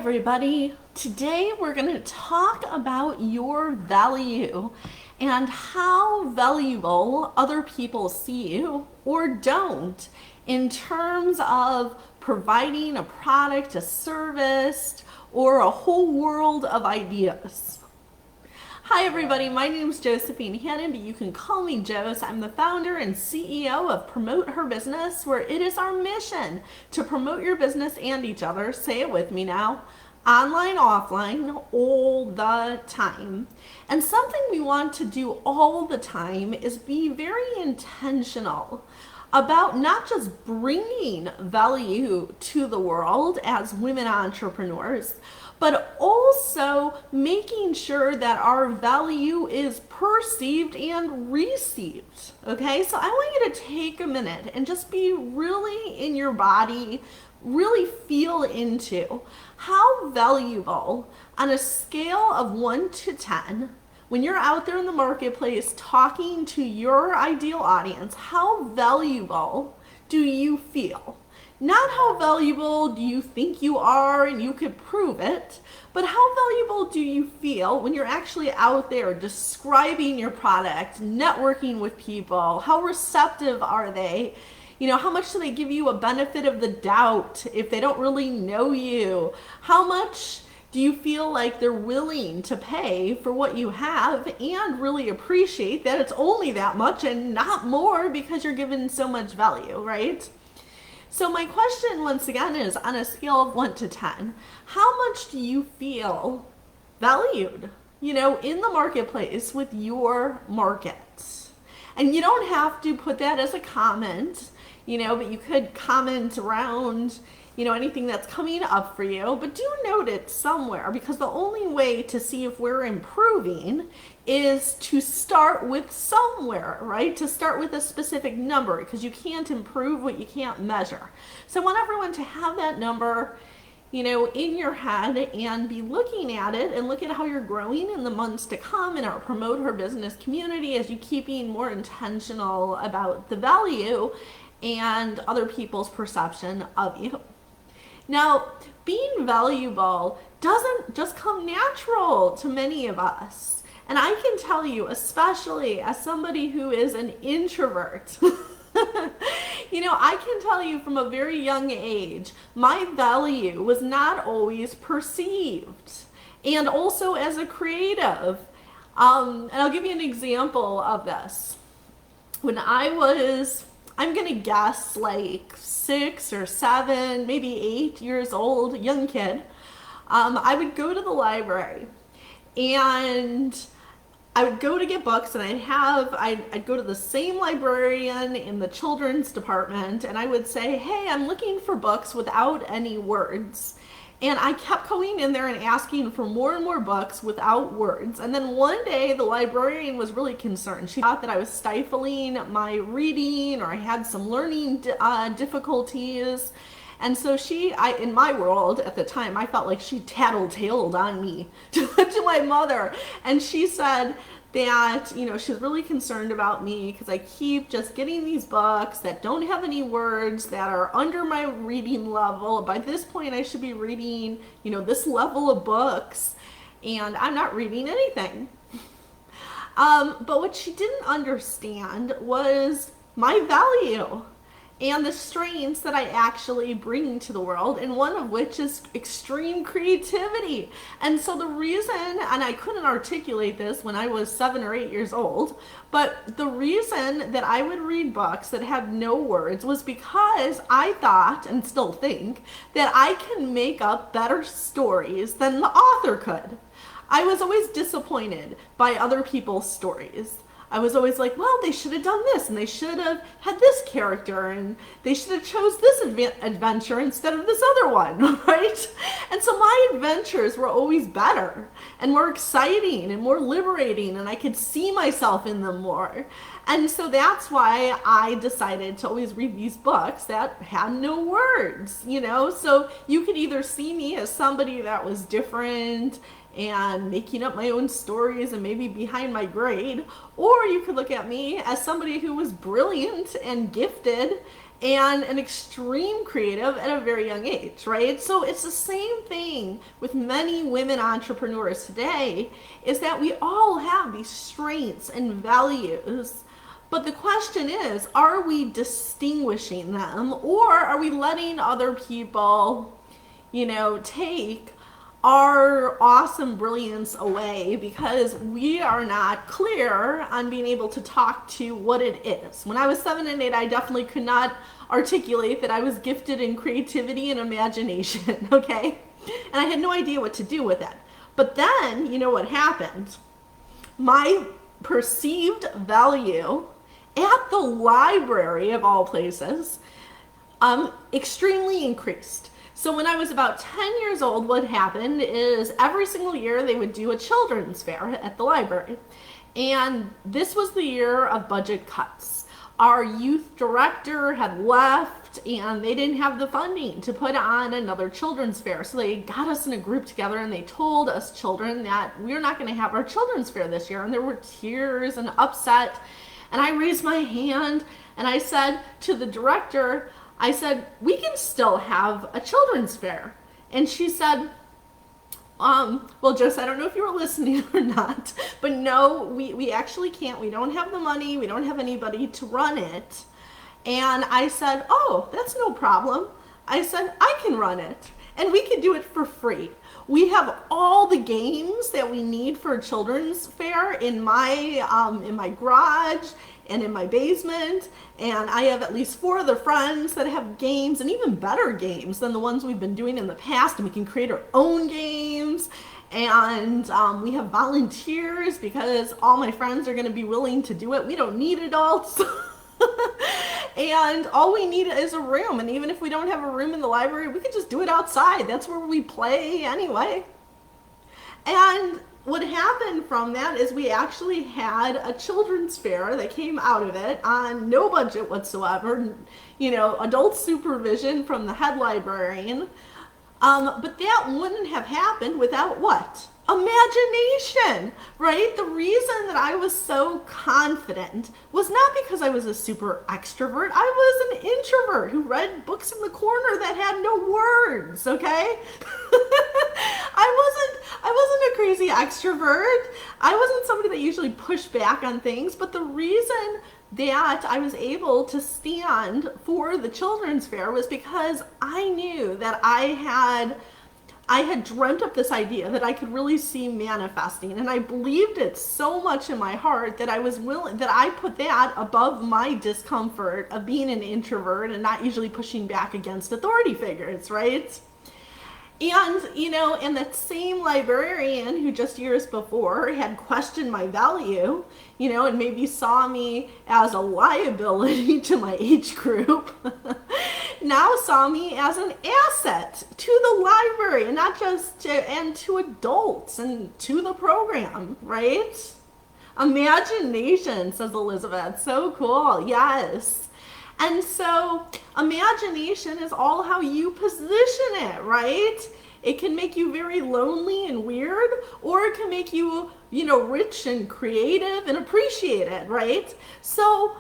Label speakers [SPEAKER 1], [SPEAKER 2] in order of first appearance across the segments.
[SPEAKER 1] everybody. Today we're going to talk about your value and how valuable other people see you or don't in terms of providing a product, a service, or a whole world of ideas. Hi everybody, my name is Josephine Hannon, but you can call me Jose. I'm the founder and CEO of Promote Her Business, where it is our mission to promote your business and each other, say it with me now, online, offline, all the time. And something we want to do all the time is be very intentional about not just bringing value to the world as women entrepreneurs, but also making sure that our value is perceived and received. Okay, so I want you to take a minute and just be really in your body, really feel into how valuable on a scale of 1 to 10, when you're out there in the marketplace talking to your ideal audience, how valuable do you feel? Not how valuable do you think you are and you could prove it, but how valuable do you feel when you're actually out there describing your product, networking with people? How receptive are they? You know, how much do they give you a benefit of the doubt if they don't really know you? How much do you feel like they're willing to pay for what you have and really appreciate that it's only that much and not more because you're given so much value, right? So my question once again is, on a scale of 1 to 10, how much do you feel valued, in the marketplace with your market? And you don't have to put that as a comment, but you could comment around, anything that's coming up for you, but do note it somewhere, because the only way to see if we're improving is to start with somewhere, right? To start with a specific number, because you can't improve what you can't measure. So I want everyone to have that number, in your head and be looking at it and look at how you're growing in the months to come in our Promote Her Business community as you keep being more intentional about the value and other people's perception of you. Now, being valuable doesn't just come natural to many of us. And I can tell you, especially as somebody who is an introvert, I can tell you from a very young age, my value was not always perceived. And also as a creative. And I'll give you an example of this. When I'm going to guess like 6 or 7, maybe 8 years old, young kid, I would go to the library and I would go to get books, and I'd go to the same librarian in the children's department, and I would say, hey, I'm looking for books without any words. And I kept going in there and asking for more and more books without words. And then one day the librarian was really concerned. She thought that I was stifling my reading, or I had some learning difficulties. And so in my world at the time, I felt like she tattletaled on me to my mother. And she said that, she's really concerned about me because I keep just getting these books that don't have any words, that are under my reading level. By this point, I should be reading, this level of books, and I'm not reading anything. But what she didn't understand was my value and the strengths that I actually bring to the world, and one of which is extreme creativity. And so the reason, and I couldn't articulate this when I was 7 or 8 years old, but the reason that I would read books that had no words was because I thought, and still think, that I can make up better stories than the author could. I was always disappointed by other people's stories. I was always like, well, they should have done this, and they should have had this character, and they should have chose this adventure instead of this other one, right? And so my adventures were always better and more exciting and more liberating, and I could see myself in them more. And so that's why I decided to always read these books that had no words, So you could either see me as somebody that was different and making up my own stories and maybe behind my grade, or you could look at me as somebody who was brilliant and gifted and an extreme creative at a very young age, right? So it's the same thing with many women entrepreneurs today, is that we all have these strengths and values. But the question is, are we distinguishing them, or are we letting other people, take our awesome brilliance away because we are not clear on being able to talk to what it is? When I was 7 and 8, I definitely could not articulate that I was gifted in creativity and imagination, okay? And I had no idea what to do with it. But then, you know what happened? My perceived value at the library, of all places, extremely increased. So when I was about 10 years old, what happened is every single year they would do a children's fair at the library. And this was the year of budget cuts. Our youth director had left and they didn't have the funding to put on another children's fair. So they got us in a group together and they told us children that we're not going to have our children's fair this year. And there were tears and upset. And I raised my hand and I said to the director, I said, we can still have a children's fair. And she said, well, Jess, I don't know if you were listening or not, but no, we actually can't. We don't have the money. We don't have anybody to run it. And I said, oh, that's no problem. I said, I can run it and we can do it for free. We have all the games that we need for a children's fair in my garage and in my basement, and I have at least 4 other friends that have games, and even better games than the ones we've been doing in the past, and we can create our own games, and we have volunteers because all my friends are going to be willing to do it. We don't need adults. And all we need is a room, and even if we don't have a room in the library, we could just do it outside. That's where we play anyway. And what happened from that is we actually had a children's fair that came out of it on no budget whatsoever, adult supervision from the head librarian. But that wouldn't have happened without what? Imagination, right? The reason that I was so confident was not because I was a super extrovert. I was an introvert who read books in the corner that had no words, okay? I wasn't a crazy extrovert. I wasn't somebody that usually pushed back on things, but the reason that I was able to stand for the children's fair was because I knew that I had dreamt up this idea that I could really see manifesting, and I believed it so much in my heart that I put that above my discomfort of being an introvert and not usually pushing back against authority figures, right? And that same librarian who just years before had questioned my value, and maybe saw me as a liability to my age group, now saw me as an asset to the library, and not just to adults and to the program, right? Imagination, says Elizabeth. So cool. Yes. And so imagination is all how you position it, right? It can make you very lonely and weird, or it can make you, rich and creative and appreciated, right? So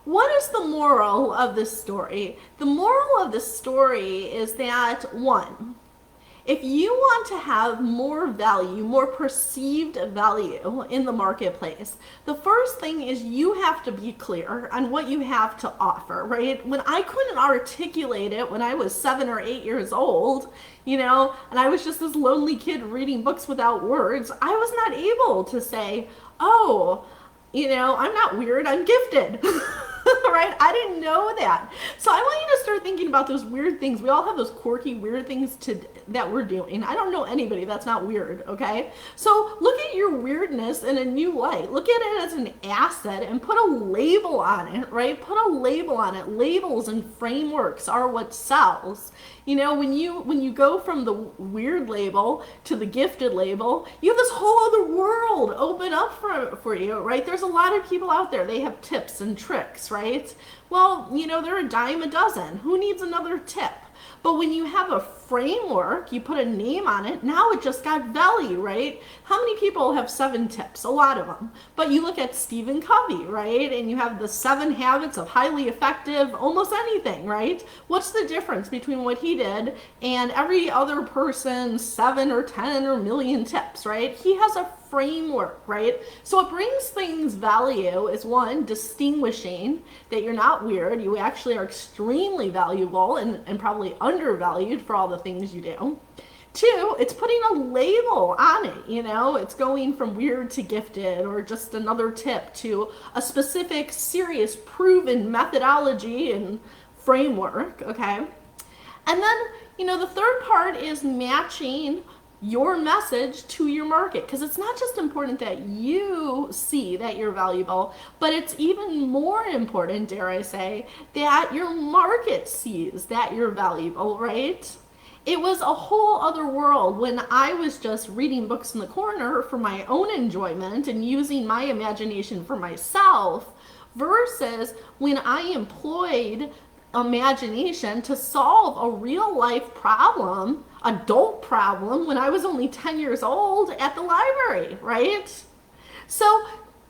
[SPEAKER 1] what is the moral of this story? The moral of this story is that, 1, if you want to have more value, more perceived value in the marketplace, the first thing is you have to be clear on what you have to offer, right? When I couldn't articulate it when I was 7 or 8 years old, and I was just this lonely kid reading books without words, I was not able to say, oh, I'm not weird, I'm gifted. Right? I didn't know that. So I want you to start thinking about those weird things. We all have those quirky, weird things that we're doing. I don't know anybody that's not weird, okay? So look at your weirdness in a new light. Look at it as an asset and put a label on it, right? Put a label on it. Labels and frameworks are what sells. When you go from the weird label to the gifted label, you have this whole other world open up for you, right? There's a lot of people out there. They have tips and tricks, right? Well, they're a dime a dozen. Who needs another tip? But when you have a framework, you put a name on it, now it just got value, right? How many people have 7 tips? A lot of them. But you look at Stephen Covey, right? And you have the 7 habits of highly effective, almost anything, right? What's the difference between what he did and every other person's 7 or 10 or million tips, right? He has a framework, right? So what brings things value is, one, distinguishing that you're not weird. You actually are extremely valuable and probably undervalued for all the things you do. 2, it's putting a label on it, you know, it's going from weird to gifted, or just another tip, to a specific, serious, proven methodology and framework, okay? And then, you know, the third part is matching your message to your market, because it's not just important that you see that you're valuable, but it's even more important, dare I say, that your market sees that you're valuable, right? It was a whole other world when I was just reading books in the corner for my own enjoyment and using my imagination for myself, versus when I employed imagination to solve a real life problem, adult problem, when I was only 10 years old at the library, right? So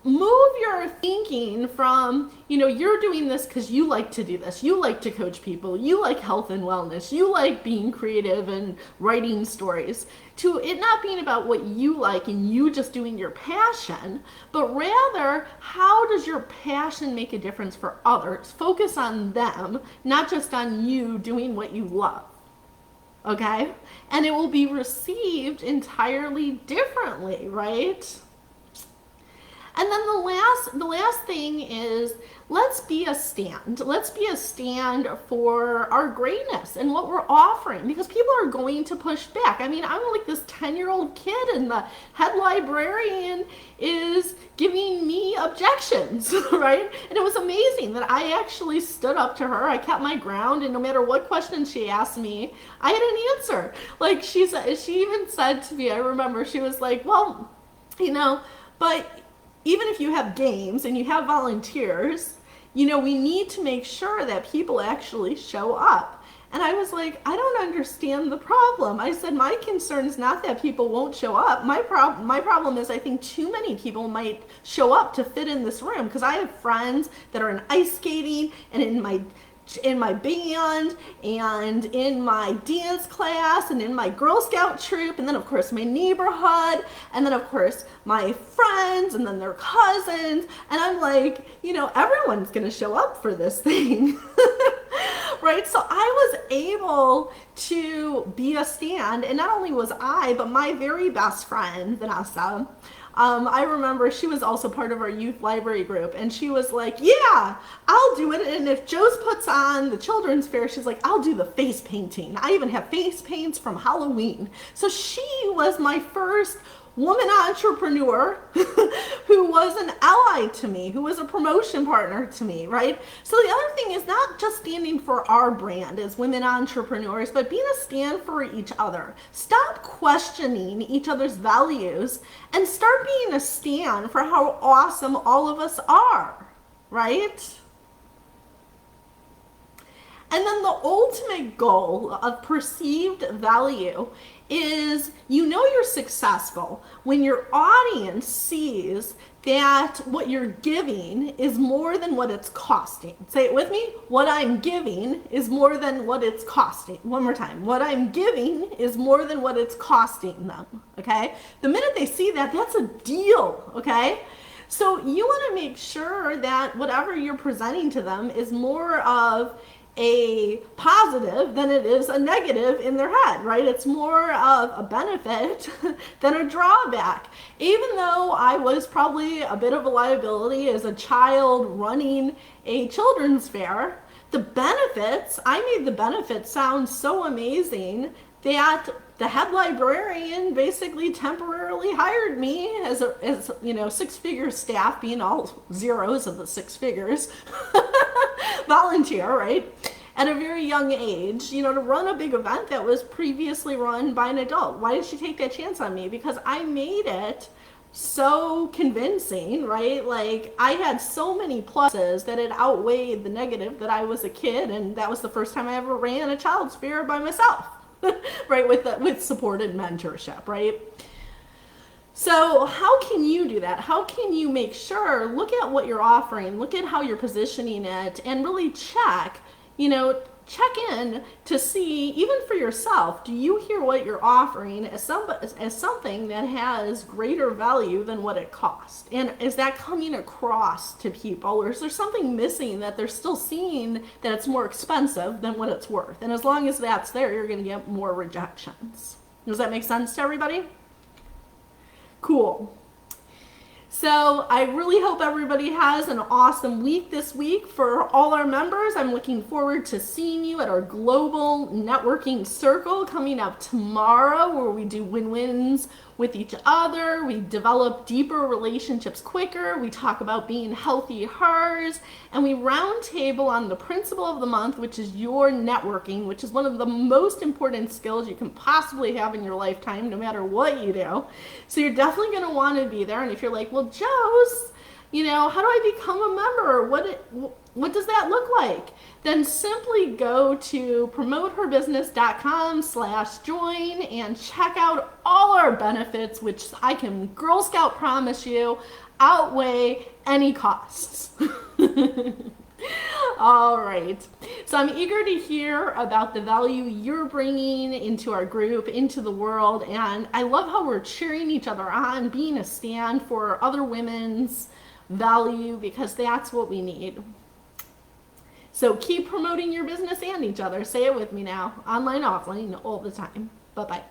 [SPEAKER 1] move your thinking from, you know, you're doing this because you like to do this, you like to coach people, you like health and wellness, you like being creative and writing stories, to it not being about what you like and you just doing your passion, but rather, how does your passion make a difference for others? Focus on them, not just on you doing what you love. Okay? And it will be received entirely differently, right? And then the last thing is, let's be a stand. Let's be a stand for our greatness and what we're offering, because people are going to push back. I mean, I'm like this 10-year-old kid and the head librarian is giving me objections, right? And it was amazing that I actually stood up to her. I kept my ground, and no matter what question she asked me, I had an answer. Like she even said to me, I remember, she was like, well, you know, but even if you have games and you have volunteers, you know, we need to make sure that people actually show up. And I was like, I don't understand the problem. I said, my concern is not that people won't show up. My problem is I think too many people might show up to fit in this room, because I have friends that are in ice skating and in my band and in my dance class and in my Girl Scout troop, and then of course my neighborhood, and then of course my friends, and then their cousins, and I'm like, you know, everyone's gonna show up for this thing. Right? So I was able to be a stand, and not only was I, but my very best friend, Vanessa, I remember she was also part of our youth library group, and she was like, yeah, I'll do it. And if Joe's puts on the children's fair, she's like, I'll do the face painting. I even have face paints from Halloween. So she was my first woman entrepreneur who was an ally to me, who was a promotion partner to me, right? So the other thing is not just standing for our brand as women entrepreneurs, but being a stand for each other. Stop questioning each other's values and start being a stand for how awesome all of us are, right? And then the ultimate goal of perceived value is, you know, you're successful when your audience sees that what you're giving is more than what it's costing. Say it with me. What I'm giving is more than what it's costing. One more time. What I'm giving is more than what it's costing them. Okay? The minute they see that, that's a deal. Okay? So you want to make sure that whatever you're presenting to them is more of a positive than it is a negative in their head, right? It's more of a benefit than a drawback. Even though I was probably a bit of a liability as a child running a children's fair, the benefits, I made the benefits sound so amazing that the head librarian basically temporarily hired me as you know, 6-figure staff, being all zeros of the 6 figures, volunteer, right? At a very young age, you know, to run a big event that was previously run by an adult. Why did she take that chance on me? Because I made it so convincing, right? Like I had so many pluses that it outweighed the negative that I was a kid, and that was the first time I ever ran a child's fair by myself, right? With supported mentorship, right? So, how can you do that? How can you make sure, look at what you're offering, look at how you're positioning it, and really check in to see, even for yourself, do you hear what you're offering as something that has greater value than what it costs? And is that coming across to people, or is there something missing that they're still seeing that it's more expensive than what it's worth? And as long as that's there, you're going to get more rejections. Does that make sense to everybody? Cool. So I really hope everybody has an awesome week this week. For all our members, I'm looking forward to seeing you at our global networking circle coming up tomorrow, where we do win-wins with each other. We develop deeper relationships quicker. We talk about being healthy hers, and we roundtable on the principle of the month, which is your networking, which is one of the most important skills you can possibly have in your lifetime, no matter what you do. So you're definitely going to want to be there. And if you're like, well, Joe's, how do I become a member? What does that look like? Then simply go to promoteherbusiness.com/join and check out all our benefits, which I can Girl Scout promise you outweigh any costs. All right. So I'm eager to hear about the value you're bringing into our group, into the world. And I love how we're cheering each other on, being a stand for other women's value, because that's what we need. So keep promoting your business and each other. Say it with me now. Online, offline, all the time. Bye-bye.